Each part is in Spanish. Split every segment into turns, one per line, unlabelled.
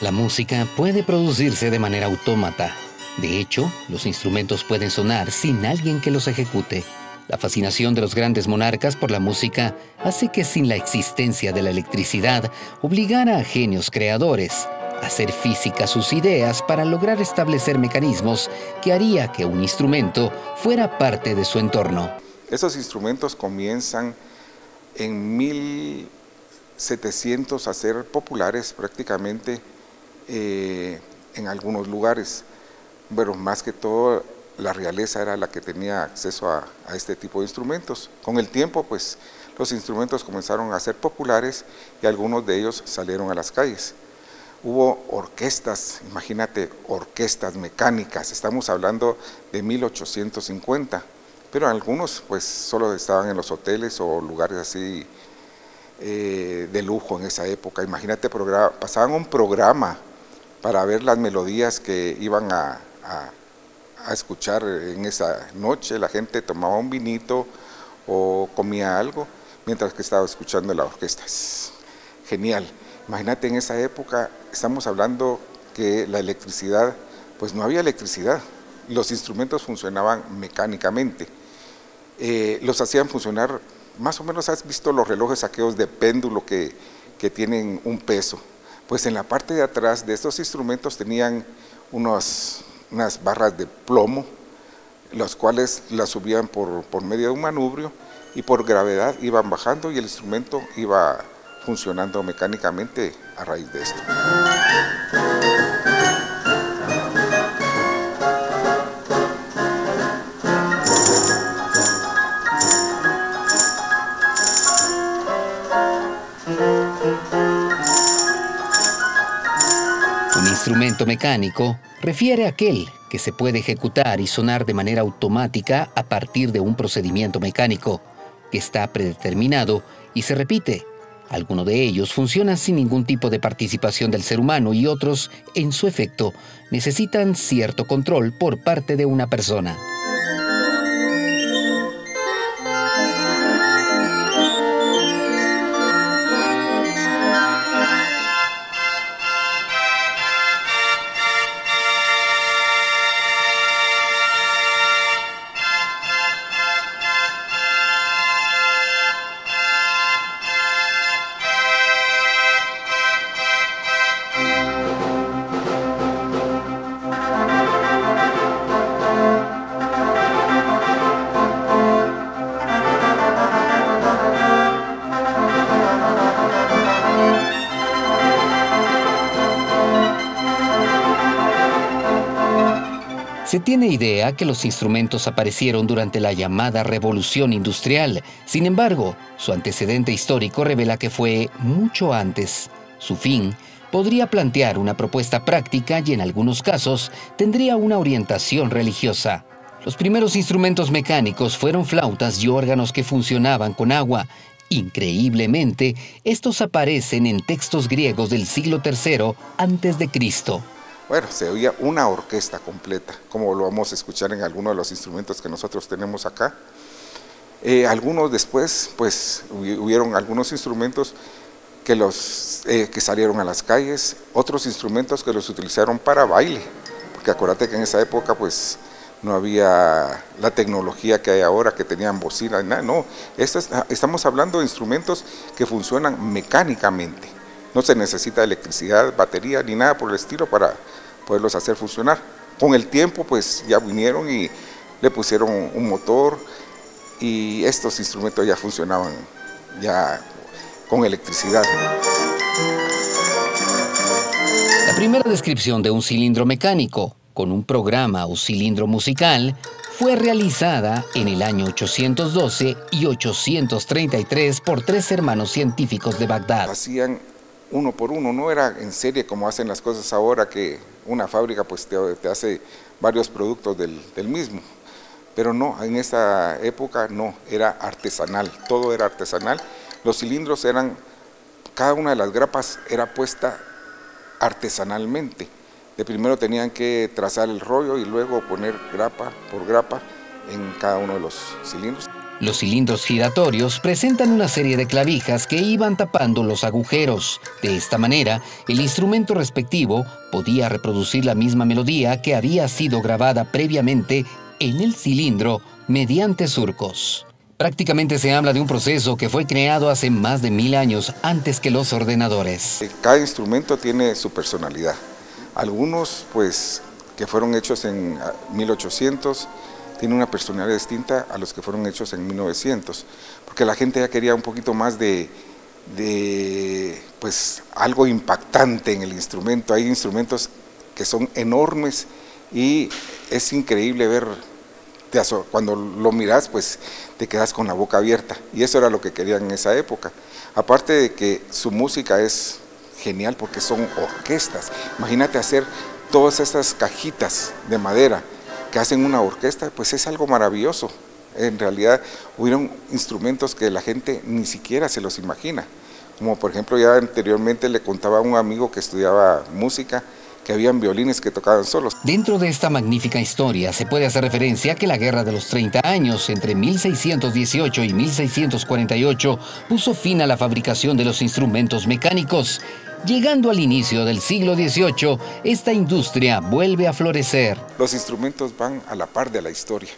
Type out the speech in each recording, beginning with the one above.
La música puede producirse de manera autómata. De hecho, los instrumentos pueden sonar sin alguien que los ejecute. La fascinación de los grandes monarcas por la música hace que sin la existencia de la electricidad obligara a genios creadores a hacer física sus ideas para lograr establecer mecanismos que haría que un instrumento fuera parte de su entorno.
Esos instrumentos comienzan en 1700 a ser populares prácticamente en algunos lugares. Bueno, más que todo la realeza era la que tenía acceso a este tipo de instrumentos. Con el tiempo, pues, los instrumentos comenzaron a ser populares y algunos de ellos salieron a las calles. Hubo orquestas, imagínate, orquestas mecánicas, estamos hablando de 1850, pero algunos pues solo estaban en los hoteles o lugares así de lujo en esa época. Imagínate, pasaban un programa para ver las melodías que iban a escuchar en esa noche. La gente tomaba un vinito o comía algo mientras que estaba escuchando la orquesta. Genial. Imagínate, en esa época estamos hablando que la electricidad, pues no había electricidad. Los instrumentos funcionaban mecánicamente. Los hacían funcionar, más o menos has visto los relojes aquellos de péndulo que tienen un peso. Pues en la parte de atrás de estos instrumentos tenían unas barras de plomo, las cuales las subían por medio de un manubrio y por gravedad iban bajando y el instrumento iba funcionando mecánicamente a raíz de esto.
Un instrumento mecánico refiere a aquel que se puede ejecutar y sonar de manera automática a partir de un procedimiento mecánico que está predeterminado y se repite. Algunos de ellos funcionan sin ningún tipo de participación del ser humano y otros, en su efecto, necesitan cierto control por parte de una persona. Se tiene idea que los instrumentos aparecieron durante la llamada Revolución Industrial. Sin embargo, su antecedente histórico revela que fue mucho antes. Su fin podría plantear una propuesta práctica y en algunos casos tendría una orientación religiosa. Los primeros instrumentos mecánicos fueron flautas y órganos que funcionaban con agua. Increíblemente, estos aparecen en textos griegos del siglo III a.C.
Bueno, se oía una orquesta completa, como lo vamos a escuchar en algunos de los instrumentos que nosotros tenemos acá. Algunos después, pues, hubieron algunos instrumentos que salieron a las calles, otros instrumentos que los utilizaron para baile, porque acuérdate que en esa época, pues, no había la tecnología que hay ahora, que tenían bocina, nada, no. Estamos hablando de instrumentos que funcionan mecánicamente. No se necesita electricidad, batería, ni nada por el estilo para poderlos hacer funcionar. Con el tiempo, pues, ya vinieron y le pusieron un motor y estos instrumentos ya funcionaban ya con electricidad.
La primera descripción de un cilindro mecánico con un programa o cilindro musical fue realizada en el año 812 y 833 por tres hermanos científicos de Bagdad.
Hacían uno por uno, no era en serie como hacen las cosas ahora, que una fábrica pues te hace varios productos del mismo, pero no, en esa época no, era artesanal, todo era artesanal. Los cilindros eran, cada una de las grapas era puesta artesanalmente. De primero tenían que trazar el rollo y luego poner grapa por grapa en cada uno de los cilindros.
Los cilindros giratorios presentan una serie de clavijas que iban tapando los agujeros. De esta manera, el instrumento respectivo podía reproducir la misma melodía que había sido grabada previamente en el cilindro mediante surcos. Prácticamente se habla de un proceso que fue creado hace más de 1000 años antes que los ordenadores.
Cada instrumento tiene su personalidad. Algunos, pues, que fueron hechos en 1800, tienen una personalidad distinta a los que fueron hechos en 1900, porque la gente ya quería un poquito más de pues, algo impactante en el instrumento. Hay instrumentos que son enormes y es increíble ver, cuando lo miras, pues te quedas con la boca abierta, y eso era lo que querían en esa época. Aparte de que su música es genial porque son orquestas. Imagínate hacer todas estas cajitas de madera que hacen una orquesta, pues es algo maravilloso. En realidad hubieron instrumentos que la gente ni siquiera se los imagina, como por ejemplo ya anteriormente le contaba a un amigo que estudiaba música que habían violines que tocaban solos.
Dentro de esta magnífica historia se puede hacer referencia a que la Guerra de los 30 años entre 1618 y 1648 puso fin a la fabricación de los instrumentos mecánicos. Llegando al inicio del siglo XVIII, esta industria vuelve a florecer.
Los instrumentos van a la par de la historia.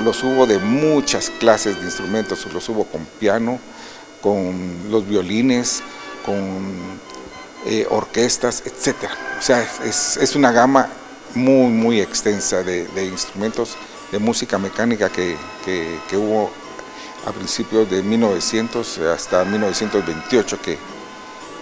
Los hubo de muchas clases de instrumentos, los hubo con piano, con los violines, con orquestas, etc. O sea, es una gama muy extensa de instrumentos de música mecánica que hubo a principios de 1900 hasta 1928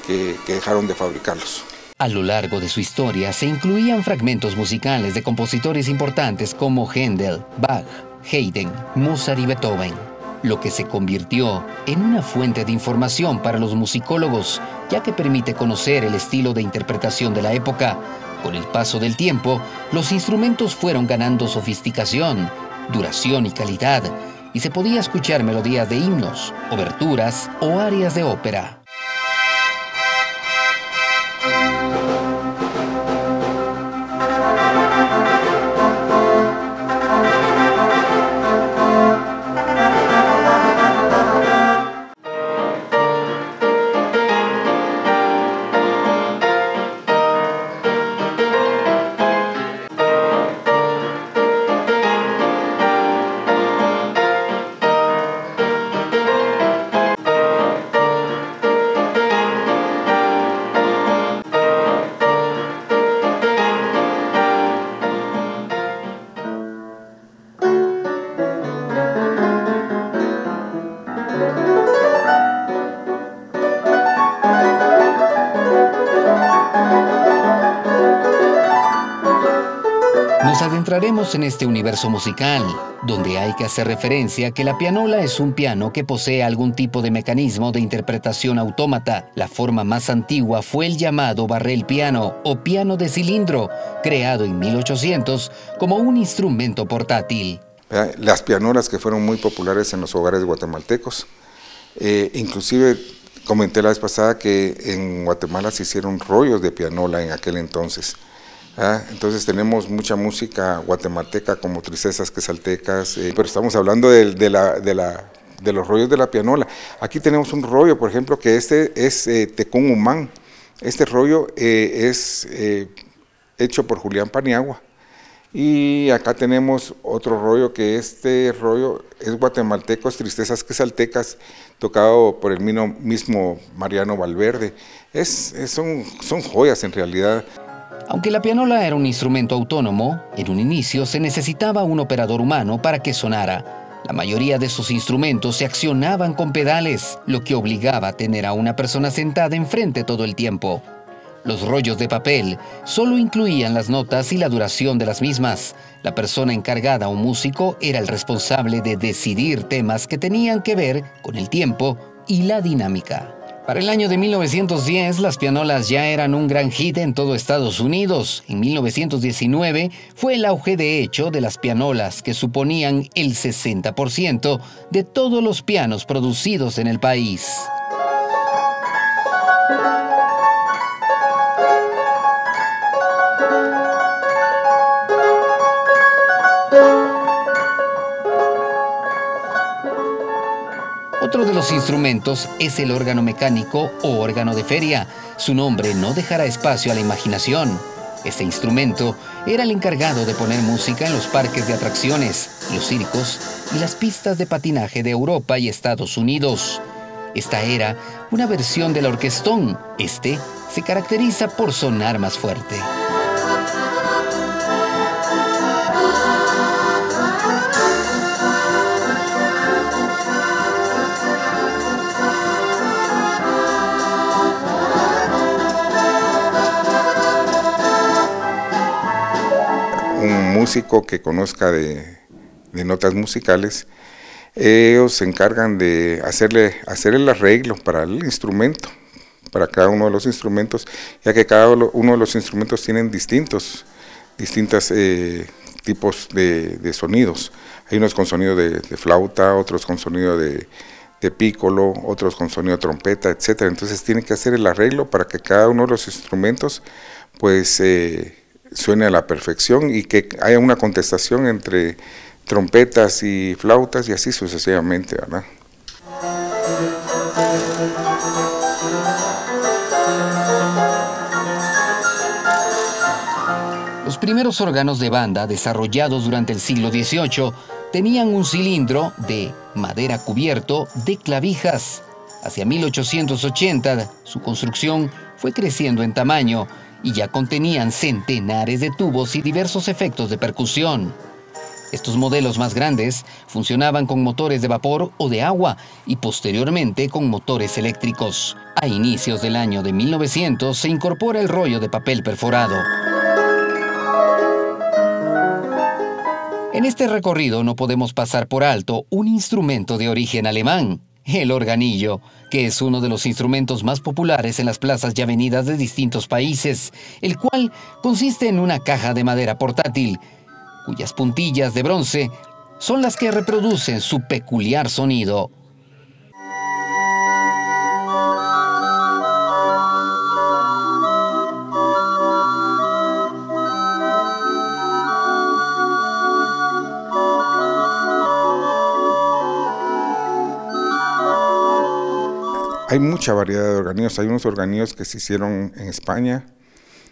que dejaron de fabricarlos.
A lo largo de su historia se incluían fragmentos musicales de compositores importantes como Händel, Bach, Haydn, Mozart y Beethoven, lo que se convirtió en una fuente de información para los musicólogos, ya que permite conocer el estilo de interpretación de la época. Con el paso del tiempo, los instrumentos fueron ganando sofisticación, duración y calidad, y se podía escuchar melodías de himnos, oberturas o arias de ópera. Nos adentraremos en este universo musical, donde hay que hacer referencia a que la pianola es un piano que posee algún tipo de mecanismo de interpretación autómata. La forma más antigua fue el llamado barrel piano o piano de cilindro, creado en 1800 como un instrumento portátil.
Las pianolas que fueron muy populares en los hogares guatemaltecos, inclusive comenté la vez pasada que en Guatemala se hicieron rollos de pianola en aquel entonces. Entonces tenemos mucha música guatemalteca como tristezas quesaltecas, pero estamos hablando de los rollos de la pianola. Aquí tenemos un rollo, por ejemplo, que este es Tecún Humán. Este rollo es hecho por Julián Paniagua Y acá tenemos otro rollo, que este rollo es Guatemaltecos, Tristezas Quesaltecas, tocado por el mismo Mariano Valverde. Son joyas en realidad.
Aunque la pianola era un instrumento autónomo, en un inicio se necesitaba un operador humano para que sonara. La mayoría de sus instrumentos se accionaban con pedales, lo que obligaba a tener a una persona sentada enfrente todo el tiempo. Los rollos de papel solo incluían las notas y la duración de las mismas. La persona encargada o músico era el responsable de decidir temas que tenían que ver con el tiempo y la dinámica. Para el año de 1910, las pianolas ya eran un gran hit en todo Estados Unidos. En 1919 fue el auge de hecho de las pianolas, que suponían el 60% de todos los pianos producidos en el país. Otro de los instrumentos es el órgano mecánico o órgano de feria. Su nombre no dejará espacio a la imaginación. Este instrumento era el encargado de poner música en los parques de atracciones, los circos y las pistas de patinaje de Europa y Estados Unidos. Esta era una versión del orquestón. Este se caracteriza por sonar más fuerte.
Un músico que conozca de notas musicales, ellos se encargan de hacer el arreglo para el instrumento, para cada uno de los instrumentos, ya que cada uno de los instrumentos tienen distintos tipos de sonidos. Hay unos con sonido de flauta, otros con sonido de pícolo, otros con sonido de trompeta, etc. Entonces tienen que hacer el arreglo para que cada uno de los instrumentos pues suene a la perfección y que haya una contestación entre trompetas y flautas y así sucesivamente, ¿verdad?
Los primeros órganos de banda desarrollados durante el siglo XVIII tenían un cilindro de madera cubierto de clavijas. Hacia 1880, su construcción fue creciendo en tamaño y ya contenían centenares de tubos y diversos efectos de percusión. Estos modelos más grandes funcionaban con motores de vapor o de agua y posteriormente con motores eléctricos. A inicios del año de 1900 se incorpora el rollo de papel perforado. En este recorrido no podemos pasar por alto un instrumento de origen alemán, el organillo, que es uno de los instrumentos más populares en las plazas y avenidas de distintos países, el cual consiste en una caja de madera portátil, cuyas puntillas de bronce son las que reproducen su peculiar sonido.
Hay mucha variedad de organillos. Hay unos organillos que se hicieron en España.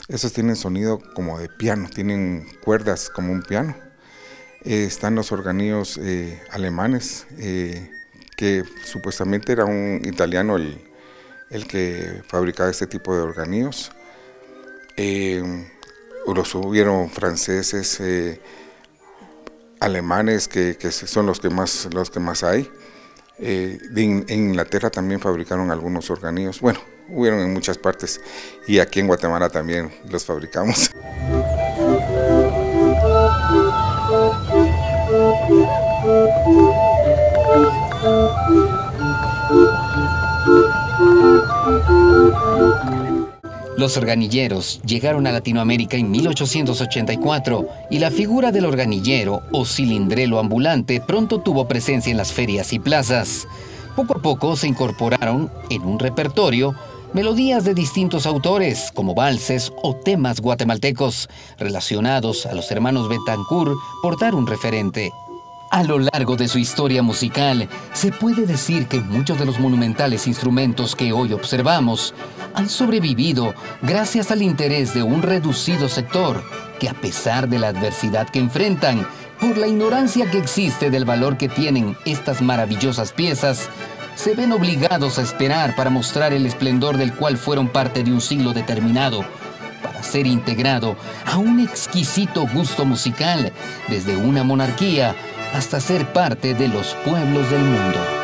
Esos tienen sonido como de piano, tienen cuerdas como un piano. Están los organillos alemanes, que supuestamente era un italiano el que fabricaba este tipo de organillos. Los hubieron franceses, alemanes, que son los que más hay. En Inglaterra también fabricaron algunos organillos. Bueno, hubieron en muchas partes y aquí en Guatemala también los fabricamos.
Los organilleros llegaron a Latinoamérica en 1884 y la figura del organillero o cilindrelo ambulante pronto tuvo presencia en las ferias y plazas. Poco a poco se incorporaron en un repertorio melodías de distintos autores, como valses o temas guatemaltecos, relacionados a los hermanos Betancourt, por dar un referente. A lo largo de su historia musical, se puede decir que muchos de los monumentales instrumentos que hoy observamos han sobrevivido gracias al interés de un reducido sector que, a pesar de la adversidad que enfrentan, por la ignorancia que existe del valor que tienen estas maravillosas piezas, se ven obligados a esperar para mostrar el esplendor del cual fueron parte de un siglo determinado, para ser integrado a un exquisito gusto musical, desde una monarquía hasta ser parte de los pueblos del mundo.